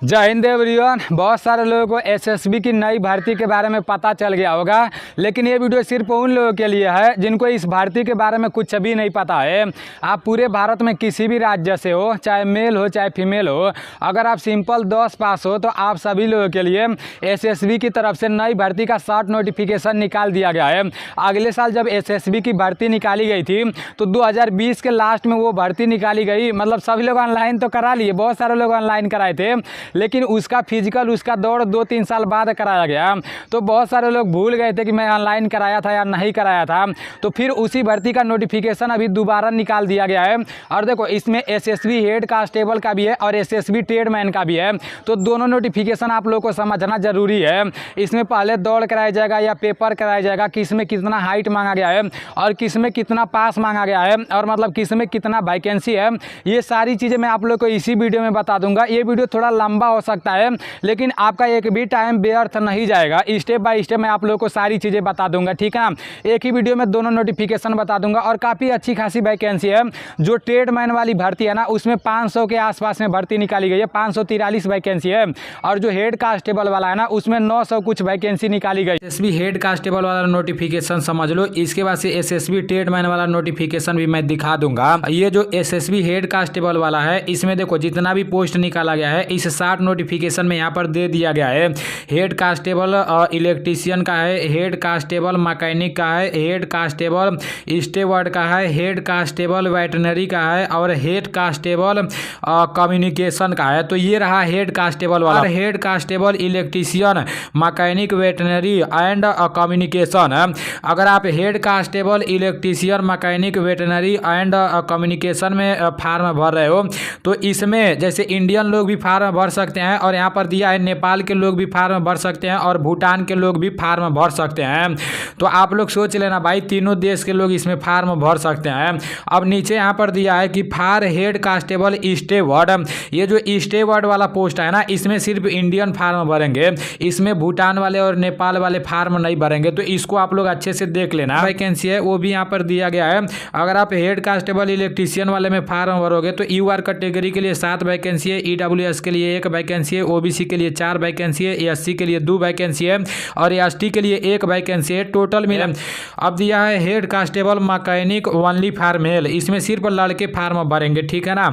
जय हिंद एवरीवन। बहुत सारे लोगों को एसएसबी की नई भर्ती के बारे में पता चल गया होगा, लेकिन ये वीडियो सिर्फ उन लोगों के लिए है जिनको इस भर्ती के बारे में कुछ भी नहीं पता है। आप पूरे भारत में किसी भी राज्य से हो, चाहे मेल हो चाहे फीमेल हो, अगर आप सिंपल 10 पास हो तो आप सभी लोगों के लिए एसएसबी की तरफ से नई भर्ती का शॉर्ट नोटिफिकेशन निकाल दिया गया है। अगले साल जब एसएसबी की भर्ती निकाली गई थी तो 2020 के लास्ट में वो भर्ती निकाली गई। मतलब सभी लोग ऑनलाइन तो करा लिए, बहुत सारे लोग ऑनलाइन कराए थे, लेकिन उसका फिजिकल, उसका दौड़ 2-3 साल बाद कराया गया। तो बहुत सारे लोग भूल गए थे कि मैं ऑनलाइन कराया था या नहीं कराया था। तो फिर उसी भर्ती का नोटिफिकेशन अभी दोबारा निकाल दिया गया है। और देखो, इसमें एसएसबी हेड कांस्टेबल का भी है और एसएसबी ट्रेडमैन का भी है। तो दोनों नोटिफिकेशन आप लोगों को समझना जरूरी है। इसमें पहले दौड़ कराया जाएगा या पेपर कराया जाएगा, किस में कितना हाइट मांगा गया है और किस में कितना पास मांगा गया है, और मतलब किस में कितना वैकेंसी है, ये सारी चीज़ें मैं आप लोग को इसी वीडियो में बता दूंगा। ये वीडियो थोड़ा लंबा हो सकता है, लेकिन आपका एक भी टाइम व्यर्थ नहीं जाएगा। स्टेप बाय स्टेप मैं आप लोगों को सारी चीज़ें बता दूंगा, ठीक है ना। एक ही वीडियो में दोनों नोटिफिकेशन बता दूंगा। और काफ़ी अच्छी खासी वैकेंसी है। जो ट्रेडमैन वाली भर्ती है ना, उसमें 500 के आसपास में भर्ती निकाली गई है, 543 वैकेंसी है। और जो हेड कांस्टेबल वाला है ना, उसमें 900 कुछ वैकेंसी निकाली गई। एसएसबी हेड कांस्टेबल वाला नोटिफिकेशन समझ लो। इसके बाद से एसएसबी ट्रेडमैन वाला नोटिफिकेशन भी मैं दिखा दूंगा। ये जो एसएसबी हेड कांस्टेबल वाला है, इसमें देखो जितना भी पोस्ट निकाला गया है, इस 60 नोटिफिकेशन में यहाँ पर दे दिया गया है। हेड कांस्टेबल इलेक्ट्रीशियन का है, हेड कांस्टेबल मैकेनिक का है, हेड कांस्टेबल स्टेवर्ड का है, हेड कांस्टेबल वेटनरी का है और हेड कांस्टेबल कम्युनिकेशन का है। तो ये रहा हेड कांस्टेबल वाला। और head constable electrician mechanic veterinary and communication. अगर आप head constable electrician mechanic veterinary and communication में फार्म भर रहे हो, तो इसमें जैसे इंडियन लोग भी फार्म भर सकते हैं, और यहाँ पर दिया है नेपाल के लोग भी फार्म भर सकते हैं और भूटान के लोग भी फार्म भर सकते हैं। तो आप लोग सोच लेना भाई, तीनों देश के लोग इसमें फार्म भर सकते हैं। अब नीचे यहाँ पर दिया है कि फॉर हेड कांस्टेबल स्टेवर्ड। ये जो स्टेवर्ड वाला पोस्ट है ना, इसमें सिर्फ इंडियन फार्म भरेंगे, इसमें भूटान वाले और नेपाल वाले फार्म नहीं भरेंगे। तो इसको आप लोग अच्छे से देख लेना। वैकेंसी है वो भी यहाँ पर दिया गया है। अगर आप हेड कांस्टेबल इलेक्ट्रीशियन वाले में फार्म भरोगे तो यूआर कैटेगरी के लिए 7 वैकेंसी है, ईडब्ल्यूएस के लिए 1 वैकेंसी है, ओबीसी के लिए 4 वैकेंसी है, एससी के लिए 2 वैकेंसी है और एसटी के लिए 1 वैकेंसी है। टोटल मिला अब दिया है head constable mechanic only for male, इसमें सिर्फ लड़के फार्म भरेंगे, ठीक है ना।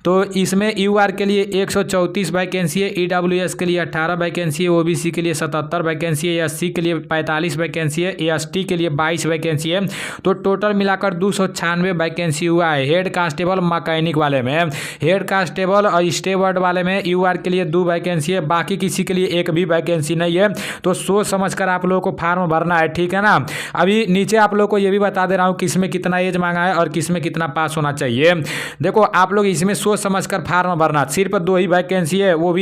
तो इसमें यूआर के लिए 134 वैकेंसी है, ईडब्ल्यूएस के लिए 18 वैकेंसी है, ओबीसी के लिए 77 वैकेंसी है, एससी के लिए 45 वैकेंसी है, एसटी के लिए 22 वैकेंसी है। तो टोटल मिलाकर 296 वैकेंसी हुआ है हेड कांस्टेबल मैकेनिक वाले में। हेड कांस्टेबल और स्टेवर्ड वाले में यूआर के लिए 2 वैकेंसी है, बाकी किसी के लिए 1 भी वैकेंसी नहीं है। तो सोच समझकर आप लोगों को फार्म भरना है, ठीक है ना। अभी नीचे आप लोगों को ये भी बता दे रहा हूँ किसमें कितना एज मांगा है और किसमें कितना पास होना चाहिए। देखो आप लोग इसमें सोच समझकर फार्म भरना। सिर्फ 2 ही वैकेंसी है, वो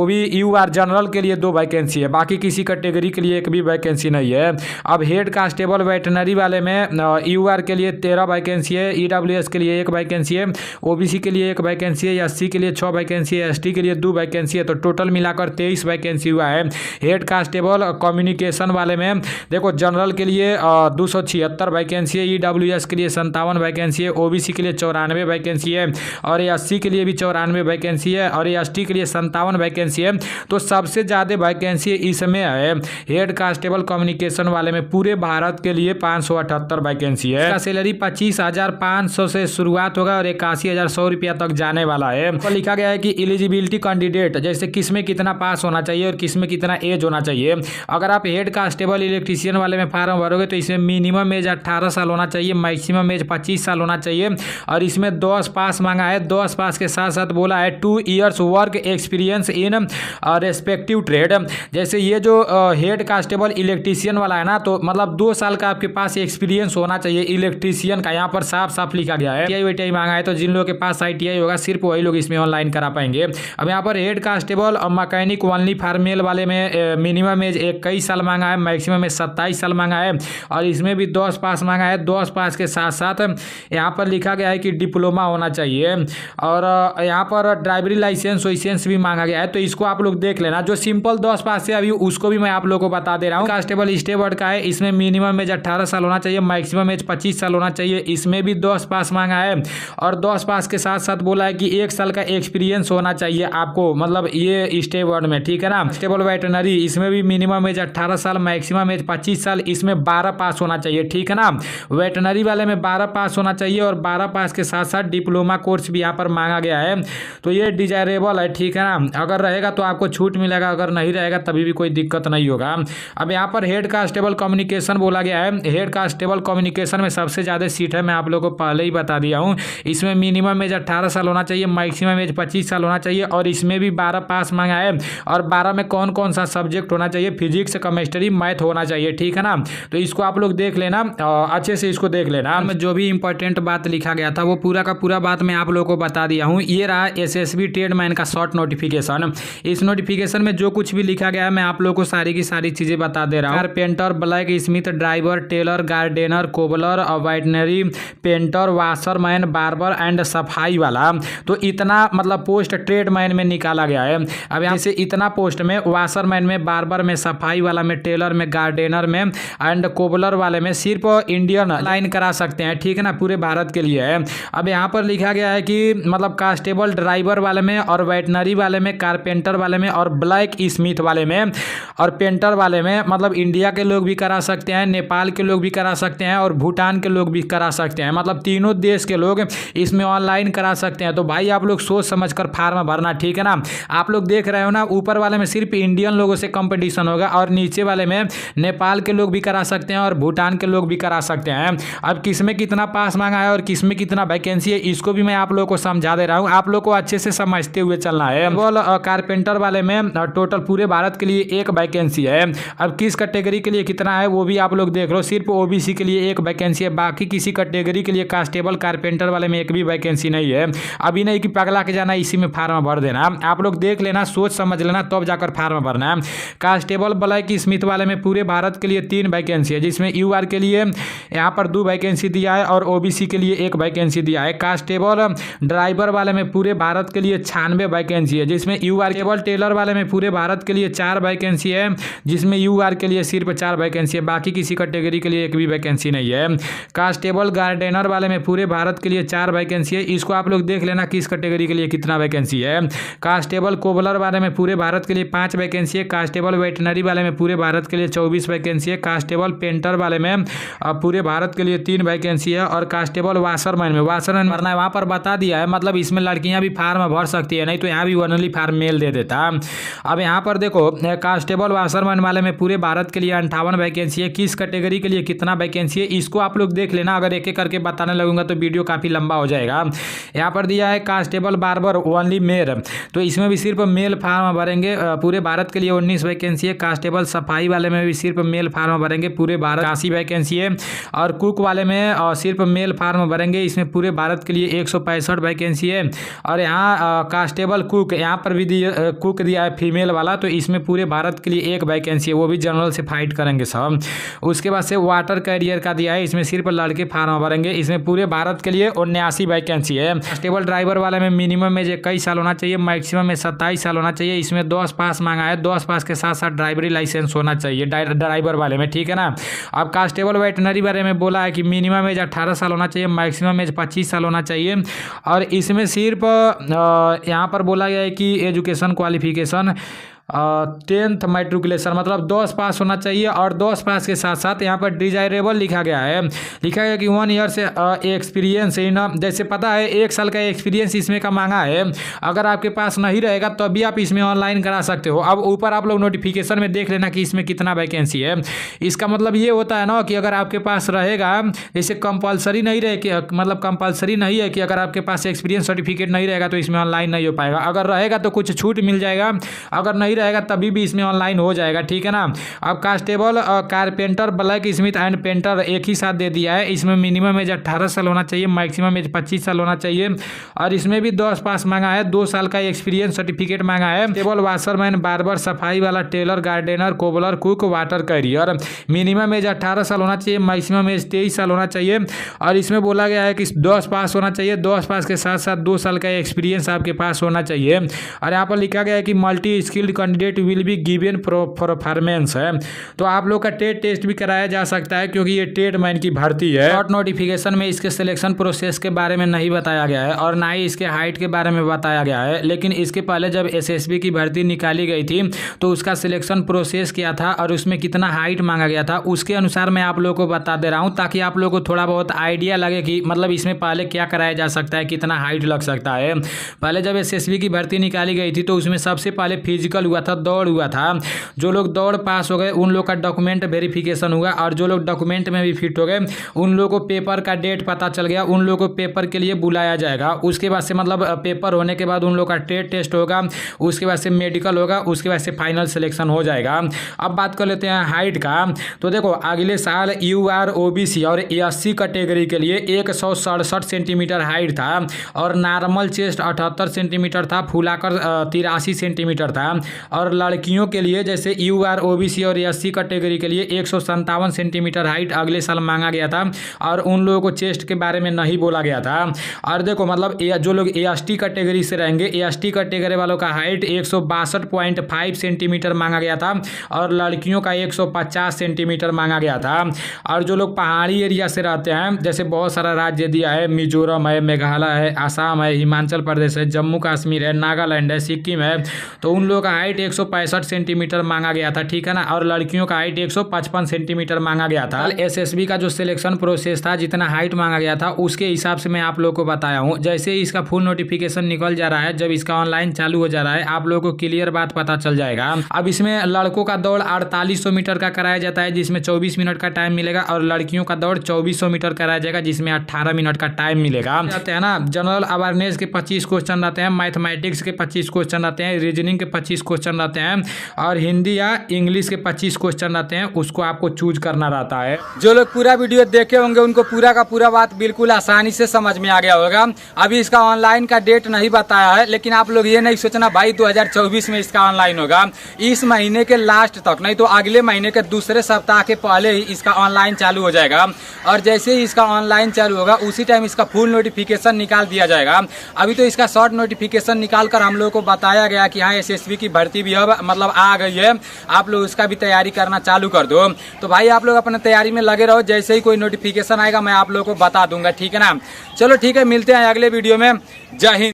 भी यूआर जनरल के लिए 2 वैकेंसी है, बाकी किसी कैटेगरी के लिए 1 भी वैकेंसी नहीं है। अब हेड कांस्टेबल वेटनरी वाले में यूआर के लिए 13 वैकेंसी है, ईडब्ल्यूएस के लिए 1 वैकेंसी है, ओबीसी के लिए 1 वैकेंसी है, एससी के लिए 6 वैकेंसी है, एसटी के लिए 2 वैकेंसी है। तो टोटल मिलाकर 23 वैकेंसी हुआ है। हेड कांस्टेबल कम्युनिकेशन वाले में देखो जनरल के लिए 276 वैकेंसी है, ईडब्ल्यूएस के लिए 57 वैकेंसी है, ओबीसी के लिए 94 वैकेंसी है और एससी के लिए भी 94 वैकेंसी है और एसटी के लिए 57 वैकेंसी है। तो सबसे ज़्यादा वैकेंसी इसमें है हेड कांस्टेबल कम्युनिकेशन वाले में। पूरे भारत के लिए 578 वैकेंसी है। इसका सैलरी 25,500 से शुरुआत होगा और 81,100 रुपया तक जाने वाला है। तो लिखा गया है कि एलिजिबिलिटी कैंडिडेट, जैसे किसमें कितना पास होना चाहिए और किसमें कितना एज होना चाहिए। अगर आप हेड कांस्टेबल इलेक्ट्रीशियन वाले में फार्म भरोगे तो इसमें मिनिमम एज 18 साल होना चाहिए, मैक्सिमम एज 25 साल होना चाहिए और इसमें 10 पास मांगा है। 10 पास के साथ साथ बोला है 2 years work experience in respective trade. जैसे ये जो हेड कांस्टेबल इलेक्ट्रीशियन वाला है ना, तो मतलब 2 साल का आपके पास एक्सपीरियंस होना चाहिए इलेक्ट्रीशियन का। यहाँ पर साफ साफ लिखा गया है। आईटीआई मांगा है, तो जिन लोगों के पास आईटीआई होगा सिर्फ वही लोग इसमें ऑनलाइन करा पाएंगे। अब यहाँ पर हेड कांस्टेबल और मैकेनिक ओनली फॉर मेल वाले में मिनिमम एज 21 साल मांगा है, मैक्सिमम एज 27 साल मांगा है और इसमें भी 10 पास मांगा है। 10 पास के साथ साथ यहाँ पर लिखा गया है कि डिप्लोमा होना चाहिए और यहाँ पर ड्राइवरी लाइसेंस भी मांगा गया है। तो इसको आप लोग देख लेना। जो सिंपल 10 पास है अभी उसको भी मैं आप लोगों को बता दे रहा हूँ। कांस्टेबल स्टेवर्ड का है, इसमें मिनिमम एज 18 साल होना चाहिए, मैक्सिमम एज 25 साल होना चाहिए। इसमें भी 10 पास मांगा है और 10 पास के साथ साथ बोला है कि 1 साल का एक्सपीरियंस होना चाहिए आपको आपको मतलब ये स्टे वर्ड में, ठीक है ना। कांस्टेबल वेटनरी इसमें भी मिनिमम एज 18 साल, मैक्सिमम एज 25 साल, इसमें 12 पास होना चाहिए, ठीक है ना। वेटनरी वाले में 12 पास होना चाहिए और 12 पास के साथ साथ डिप्लोमा कोर्स भी यहाँ पर मांगा गया है। तो ये डिजायरेबल है, ठीक है ना। अगर रहेगा तो आपको छूट मिलेगा, अगर नहीं रहेगा तभी भी कोई दिक्कत नहीं होगा। अब यहाँ पर हेड कांस्टेबल कम्युनिकेशन बोला गया है। हेड कांस्टेबल कम्युनिकेशन में सबसे ज़्यादा सीट है, मैं आप लोगों को पहले ही बता दिया हूँ। इसमें मिनिमम एज 18 साल होना चाहिए, मैक्सिमम एज 25 साल होना चाहिए और इसमें भी 12 पास मांगा है। और 12 में कौन कौन सा सब्जेक्ट होना चाहिए, फिजिक्स, केमिस्ट्री, मैथ होना चाहिए, ठीक है ना। तो इसको आप लोग देख लेना, अच्छे से इसको देख लेना। जो भी इंपॉर्टेंट बात लिखा गया था वो पूरा का पूरा बात मैं आप लोगों को बता दिया हूँ। ये रहा एसएसबी ट्रेडमैन का शॉर्ट नोटिफिकेशन। इस नोटिफिकेशन में जो कुछ भी लिखा गया है मैं आप लोगों को सारी की सारी चीज़ें बता दे रहा हूँ। Carpenter, blacksmith, driver, tailor, gardener, cobbler, veterinary, painter, washerman, barber and सफाई वाला। तो इतना मतलब पोस्ट ट्रेडमैन में निकाला गया है। अब यहाँ से इतना पोस्ट में वाशरमैन में, बार्बर में, सफाई वाला में, टेलर में, गार्डनर में एंड कोबलर वाले में सिर्फ इंडियन लाइन करा सकते हैं, ठीक है ना, पूरे भारत के लिए है। अब यहाँ पर लिखा गया है कि मतलब कांस्टेबल ड्राइवर वाले में और वेटनरी वाले में, कारपेंटर वाले में और ब्लैक स्मिथ वाले में और पेंटर वाले में मतलब इंडिया के लोग भी करा सकते हैं, नेपाल के लोग भी करा सकते हैं और भूटान के लोग भी करा सकते हैं। मतलब तीनों देश के लोग इसमें ऑनलाइन करा सकते हैं। तो भाई आप लोग सोच समझकर फार्म भरना, ठीक है ना। आप लोग देख रहे हो ना, ऊपर वाले में सिर्फ इंडियन लोगों से कंपटीशन होगा और नीचे वाले में नेपाल के लोग भी करा सकते हैं और भूटान के लोग भी करा सकते हैं। अब किसमें कितना पास मांगा है और किसमें कितना वैकेंसी है इसको भी मैं आप लोगों को समझा दे रहा हूँ। आप लोग को अच्छे से समझते हुए चलना है। केवल कारपेंटर वाले में टोटल पूरे भारत के लिए एक वैकेंसी है। अब किस कैटेगरी के लिए कितना है वो भी आप लोग देख लो। सिर्फ ओबीसी के लिए एक वैकेंसी है, बाकी किसी कैटेगरी के लिए कांस्टेबल कारपेंटर वाले में एक भी वैकेंसी नहीं है। अभी नहीं कि पगला के जाना इसी में फार्म भर देना। आप लोग देख लेना, सोच समझ लेना तब जाकर फार्म भरना है। कांस्टेबल ब्लैक स्मिथ वाले में पूरे भारत के लिए 3 वैकेंसी है, जिसमें यूआर के लिए यहाँ पर 2 वैकेंसी दिया है और ओबीसी के लिए 1 वैकेंसी दिया है। कांस्टेबल ड्राइवर वाले में पूरे भारत के लिए 96 वैकेंसी है, जिसमें यूआर केवल टेलर वाले में पूरे भारत के लिए 4 वैकेंसी है, जिसमें यूआर के लिए सिर्फ 4 वैकेंसी है, बाकी किसी कैटेगरी के लिए एक भी वैकेंसी नहीं है। कांस्टेबल गार्डनर वाले में पूरे भारत के लिए 4 वैकेंसी है, इसको आप लोग देख लेना किस कैटेगरी के लिए कितना वैकेंसी है। कांस्टेबल कोबलर वाले में पूरे भारत के लिए 5 वैकेंसी है। कांस्टेबल वेटनरी वाले में पूरे भारत के लिए 24 वैकेंसी है। कांस्टेबल पेंटर वाले में पूरे भारत के लिए 3 वैकेंसी है और कांस्टेबल वाशरमैन में, वाशरमैन भरना है वहाँ पर बता दिया है। मतलब इसमें लड़कियाँ भी फार्म भर सकती है, नहीं तो यहाँ भी ओनली फार्म मेल दे देता। अब यहाँ पर देखो कांस्टेबल वाशरमैन वाले में पूरे भारत के लिए 58 वैकेंसी है। किस कैटेगरी के लिए कितना वैकेंसी है इसको आप लोग देख लेना। अगर एक एक करके बताने लगूंगा तो वीडियो काफ़ी लंबा हो जाएगा। यहाँ पर दिया है कांस्टेबल बार्बर ओनली मेल, तो इसमें भी सिर्फ मेल फार्म भरेंगे। पूरे भारत के लिए 19 वैकेंसी है। कांस्टेबल सफाई वाले में भी सिर्फ मेल फार्म भरेंगे, पूरे भारत 80 वैकेंसी है। और कुक वाले में सिर्फ मेल फार्म भरेंगे, इसमें पूरे भारत के लिए 165 वैकेंसी है। और यहाँ कांस्टेबल कुक यहाँ पर भी कुक दिया है फीमेल वाला, तो इसमें पूरे भारत के लिए 1 वैकेंसी है, वो भी जनरल से फाइट करेंगे सब। उसके बाद से वाटर कैरियर का दिया है, इसमें सिर्फ लड़के फार्म भरेंगे, इसमें पूरे भारत के लिए 79 वैकेंसी है। कांस्टेबल ड्राइवर वाले में मिनिमम में 21 साल होना चाहिए, मैक्सिमम में 27 साल होना चाहिए, इसमें 10 पास मांगा है। 10 पास के साथ साथ ड्राइवरी लाइसेंस होना चाहिए ड्राइवर वाले में, ठीक है ना। अब कांस्टेबल वेटनरी वाले में बोला है कि मिनिमम एज 18 साल होना चाहिए, मैक्सिमम एज 25 साल होना चाहिए। और इसमें सिर्फ यहाँ पर बोला गया है कि एजुकेशन क्वालिफिकेशन 10th मैट्रिकुलेशन मतलब 10 पास होना चाहिए। और 10 पास के साथ साथ यहाँ पर डिजायरेबल लिखा गया है, लिखा गया कि 1 ईयर से एक्सपीरियंस इन, जैसे पता है 1 साल का एक्सपीरियंस इसमें का मांगा है। अगर आपके पास नहीं रहेगा तो भी आप इसमें ऑनलाइन करा सकते हो। अब ऊपर आप लोग नोटिफिकेशन में देख लेना कि इसमें कितना वैकेंसी है। इसका मतलब ये होता है ना कि अगर आपके पास रहेगा, जैसे कंपलसरी नहीं रहे कि मतलब कंपलसरी नहीं है कि अगर आपके पास एक्सपीरियंस सर्टिफिकेट नहीं रहेगा तो इसमें ऑनलाइन नहीं हो पाएगा। अगर रहेगा तो कुछ छूट मिल जाएगा, अगर नहीं रहेगा तभी भी इसमें ऑनलाइन हो जाएगा, ठीक है ना। अब constable carpenter black Smith and painter एक ही साथ दे दिया है। इसमें मिनिमम एज 18 साल होना चाहिए, मैक्सिमम एज 25 साल होना चाहिए। और इसमें भी 10 पास मांगा है, 2 साल का एक्सपीरियंस सर्टिफिकेट मांगा है। टेबल वाशरमैन, बार्बर, सफाई वाला, tailor, gardener, cobbler, cook, water carrier, minimum age 18 साल होना चाहिए, मैक्सिमम एज 23 साल होना चाहिए। और इसमें बोला गया है कि 10 पास होना चाहिए, 10 पास के साथ साथ 2 साल का एक्सपीरियंस आपके पास होना चाहिए। और यहाँ पर लिखा गया है कि multi skilled candidate will be given performance है। तो आप लोग का टेट टेस्ट भी कराया जा सकता है क्योंकि ये ट्रेड मैन की भर्ती है। शॉर्ट नोटिफिकेशन में इसके सिलेक्शन प्रोसेस के बारे में नहीं बताया गया है और ना ही इसके हाइट के बारे में बताया गया है, लेकिन इसके पहले जब एसएसबी की भर्ती निकाली गई थी तो उसका सिलेक्शन प्रोसेस क्या था और उसमें कितना हाइट मांगा गया था उसके अनुसार मैं आप लोगों को बता दे रहा हूं, ताकि आप लोगों को थोड़ा बहुत आइडिया लगे कि मतलब इसमें पहले क्या कराया जा सकता है, कितना हाइट लग सकता है। पहले जब एसएसबी की भर्ती निकाली गई थी तो उसमें सबसे पहले फिजिकल हुआ था, दौड़ हुआ था। जो लोग दौड़ पास हो गए उन लोग का डॉक्यूमेंट वेरिफिकेशन हुआ और जो लोग डॉक्यूमेंट में भी फिट हो गए उन लोगों को पेपर का डेट पता चल गया, उन लोगों को पेपर के लिए बुलाया जाएगा। उसके बाद से मतलब पेपर होने के बाद उन लोग का ट्रेड टेस्ट होगा, उसके बाद से मेडिकल होगा, उसके बाद से फाइनल सिलेक्शन हो जाएगा। अब बात कर लेते हैं हाइट का। तो देखो अगले साल यूआर ओबीसी और एससी कैटेगरी के लिए 167 सेंटीमीटर हाइट था और नॉर्मल चेस्ट 78 सेंटीमीटर था, फुलाकर 83 सेंटीमीटर था। और लड़कियों के लिए जैसे यूआर ओबीसी और एससी कैटेगरी के लिए 157 सेंटीमीटर हाइट अगले साल मांगा गया था और उन लोगों को चेस्ट के बारे में नहीं बोला गया था। और देखो मतलब जो लोग एसटी कैटेगरी से रहेंगे, एसटी कैटेगरी वालों का हाइट 162.5 सेंटीमीटर मांगा गया था और लड़कियों का 150 सेंटीमीटर मांगा गया था। और जो लोग पहाड़ी एरिया से रहते हैं, जैसे बहुत सारा राज्य दिया है, मिजोरम है, मेघालय है, आसाम है, हिमाचल प्रदेश है, जम्मू कश्मीर है, नागालैंड है, सिक्किम है, तो उन लोगों का हाइट 165 सेंटीमीटर मांगा गया था, ठीक है ना। और लड़कियों का हाइट 155 सेंटीमीटर मांगा गया था। एसएसबी का जो सिलेक्शन प्रोसेस था, जितना हाइट मांगा गया था उसके हिसाब से मैं आप लोगों को बताया हूँ। जैसे ही इसका फुल नोटिफिकेशन निकल जा रहा है, जब इसका ऑनलाइन चालू हो जा रहा है, आप लोगों को क्लियर बात पता चल जाएगा। अब इसमें लड़कों का दौड़ 4800 मीटर का कराया जाता है जिसमें 24 मिनट का टाइम मिलेगा और लड़कियों का दौड़ 2400 मीटर कराया जाएगा जिसमें 18 मिनट का टाइम मिलेगा। रहते हैं ना, जनरल अवेयरनेस के 25 क्वेश्चन रहते हैं, मैथमेटिक्स के 25 क्वेश्चन रहते हैं, रीजनिंग के 25 क्वेश्चन रहते हैं और हिंदी या इंग्लिश के 25 क्वेश्चन रहते हैं। उसको आपको चूज करना रहता है। जो लोग पूरा वीडियो देखे होंगे उनको पूरा का पूरा बात बिल्कुल आसानी से समझ में आ गया होगा। अभी इसका ऑनलाइन का डेट नहीं बताया है, लेकिन आप लोग ये नहीं सोचना भाई 2024 में इसका ऑनलाइन होगा। इस महीने के लास्ट तक, नहीं तो अगले महीने के दूसरे सप्ताह के पहले ही इसका ऑनलाइन चालू हो जाएगा। और जैसे ही इसका ऑनलाइन चालू होगा उसी टाइम इसका फुल नोटिफिकेशन निकाल दिया जाएगा। अभी तो इसका शॉर्ट नोटिफिकेशन निकाल कर हम लोग को बताया गया कि हाँ एसएसबी की भर्ती भी अब मतलब आ गई है, आप लोग उसका भी तैयारी करना चालू कर दो। तो भाई आप लोग अपने तैयारी में लगे रहो, जैसे ही कोई नोटिफिकेशन आएगा मैं आप लोगों को बता दूंगा, ठीक है ना। चलो ठीक है, मिलते हैं अगले वीडियो में। जय हिंद।